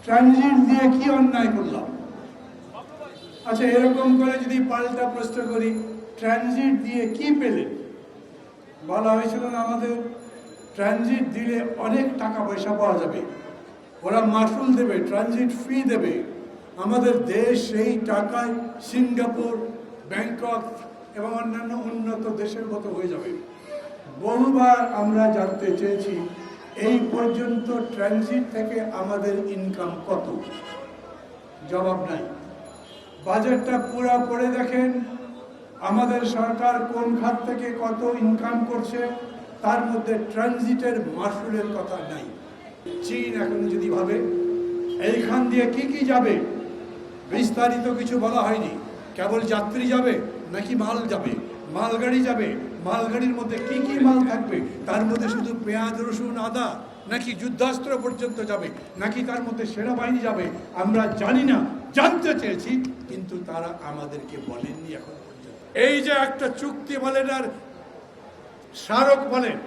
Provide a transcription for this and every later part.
Transit দিয়ে কি অন্যায় করলাম? আচ্ছা, এরকম করে যদি পাল্টা প্রশ্ন করি, ট্রানজিট দিয়ে কি পেলেন? বলা হয়েছিল না আমাদের ট্রানজিট দিলে অনেক টাকা পয়সা পাওয়া যাবে, ওরা মাসুল দেবে, ট্রানজিট ফি দেবে। আমাদের দেশ সেই টাকায় সিঙ্গাপুর, ব্যাংকক এবং অন্যান্য উন্নত দেশের মতো হয়ে যাবে। বহুবার আমরা জানতে চেয়েছি এই পর্যন্ত ট্রানজিট থেকে আমাদের ইনকাম কত? জবাব নাই। বাজেটটা পুরো পড়ে দেখেন, আমাদের সরকার কোন খাত থেকে কত ইনকাম করছে, তার মধ্যে ট্রানজিটের মাসুলের কথা নাই। চীন এখন যদি ভাবে এইখান দিয়ে কি কি যাবে, বিস্তারিত কিছু বলা হয়নি। কেবল যাত্রী যাবে নাকি মাল যাবে? মালগাড়ি যাবে, মালগাড়ির মধ্যে কি কি মাল থাকবে? তার মধ্যে শুধু পেঁয়াজ, রসুন, আদা, নাকি যুদ্ধাস্ত্র পর্যন্ত যাবে, নাকি তার মধ্যে সেনাবাহিনী যাবে? আমরা জানি না, জানতে চেয়েছি, কিন্তু তারা আমাদেরকে বলেননি এখন পর্যন্ত। এই যে একটা চুক্তি বলেন আর স্মারক বলেন,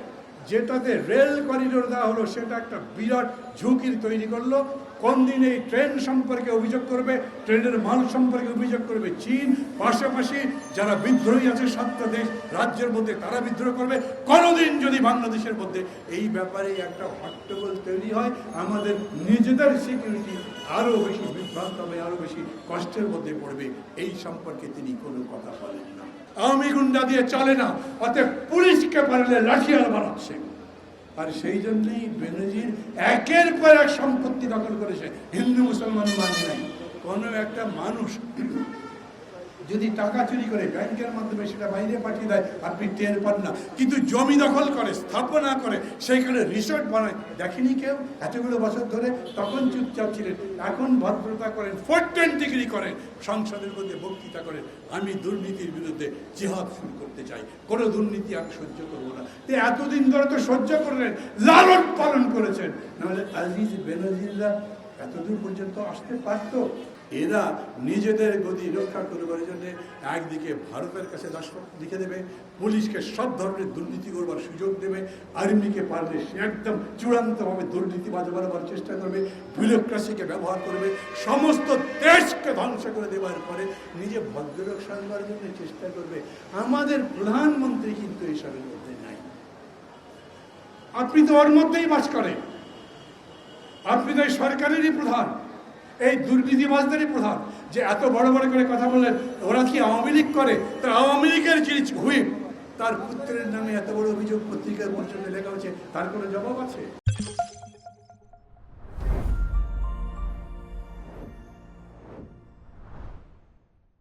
যেটাতে রেল করিডোর দেওয়া হলো, সেটা একটা বিরাট ঝুঁকির তৈরি করলো। কোন দিন এই ট্রেন সম্পর্কে অভিযোগ করবে, ট্রেনের মাল সম্পর্কে অভিযোগ করবে চীন, পাশাপাশি যারা বিদ্রোহী আছে 7টা দেশ রাজ্যের মধ্যে, তারা বিদ্রোহ করবে। কোনোদিন যদি বাংলাদেশের মধ্যে এই ব্যাপারে একটা হট্টগোল তৈরি হয়, আমাদের নিজেদের সিকিউরিটি আরও বেশি বিভ্রান্ত হবে, আরও বেশি কষ্টের মধ্যে পড়বে। এই সম্পর্কে তিনি কোনো কথা বলেন না। আওয়ামী গুন্ডা দিয়ে চলে না, অতএব পুলিশকে পারলে লাঠিয়াল বানাচ্ছে। আর সেই জন্যই বেনজির একের পর এক সম্পত্তি দখল করেছে। হিন্দু মুসলমান মানে নাই। কোনো একটা মানুষ যদি টাকা চুরি করে ব্যাংকের মাধ্যমে সেটা বাইরে পাঠিয়ে দেয়, আপনি টের পান না। কিন্তু জমি দখল করে, স্থাপনা করে, সেইখানে রিসোর্ট বানায়, দেখেনি কেউ এতগুলো বছর ধরে। তখন চুপচাপ ছিলেন, এখন ভদ্রতা করেন, 410 ডিগ্রি করেন, সংসদের মধ্যে বক্তৃতা করেন, আমি দুর্নীতির বিরুদ্ধে জিহাদ শুরু করতে চাই, কোনো দুর্নীতি আমি সহ্য করবো না। এতদিন ধরে তো সহ্য করলেন, লালন পালন করেছেন, নাহলে আজিজ বেনজিররা এতদূর পর্যন্ত আসতে পারত? এরা নিজেদের গদি রক্ষা করবার জন্য একদিকে ভারতের কাছে দাসত্ব লিখে দেবে, পুলিশকে সব ধরনের দুর্নীতি করবার সুযোগ দেবে, আর্মিকে পারলে সে একদম চূড়ান্তভাবে দুর্নীতিবাজ বানাবার চেষ্টা করবে, ব্যুরোক্রেসিকে ব্যবহার করবে, সমস্ত দেশকে ধ্বংস করে দেওয়ার পরে নিজে ভদ্রলোক সাজবার জন্য চেষ্টা করবে। আমাদের প্রধানমন্ত্রী কিন্তু এইসবের মধ্যে নাই। আপনি তো ওর মধ্যেই বাস করেন, আপনি তো এই সরকারেরই প্রধান, এই দুর্নীতিবাজদেরই প্রধান। যে এত বড় বড় করে কথা বললেন, ওরা কি আওয়ামী লীগ করে? তা আওয়ামী লীগের যিনি হুইপ, তার পুত্রের নামে এত বড় অভিযোগ পত্রিকার পর্যন্ত লেখা হচ্ছে, তার কোনো জবাব আছে?